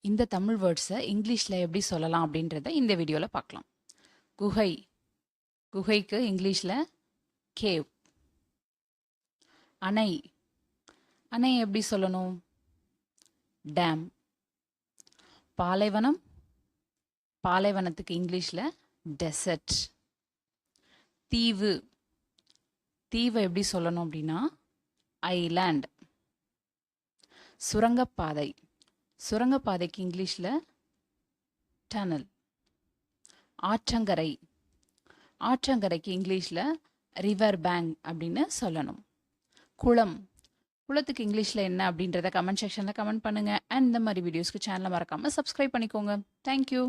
இந்த தமிழ் வேர்ட்ஸை இங்கிலீஷில் எப்படி சொல்லலாம் அப்படின்றத இந்த வீடியோவில் பார்க்கலாம். குகை, குகைக்கு இங்கிலீஷில் கேவ். அணை, அணை எப்படி சொல்லணும்? டேம். பாலைவனம், பாலைவனத்துக்கு இங்கிலீஷில் டெசர்ட். தீவு, தீவை எப்படி சொல்லணும் அப்படின்னா ஐலாண்ட். சுரங்கப்பாதை, சுரங்கப்பாதைக்கு இங்கிலீஷில் டனல். ஆற்றங்கரை, ஆற்றங்கரைக்கு இங்கிலீஷில் ரிவர் பேங்க் அப்படின்னு சொல்லணும். குளம், குளத்துக்கு இங்கிலீஷில் என்ன அப்படின்றத கமெண்ட் செக்ஷனில் கமெண்ட் பண்ணுங்கள். அண்ட் இந்த மாதிரி வீடியோஸ்க்கு சேனலை மறக்காமல் சப்ஸ்கிரைப் பண்ணிக்கோங்க. தேங்க்யூ.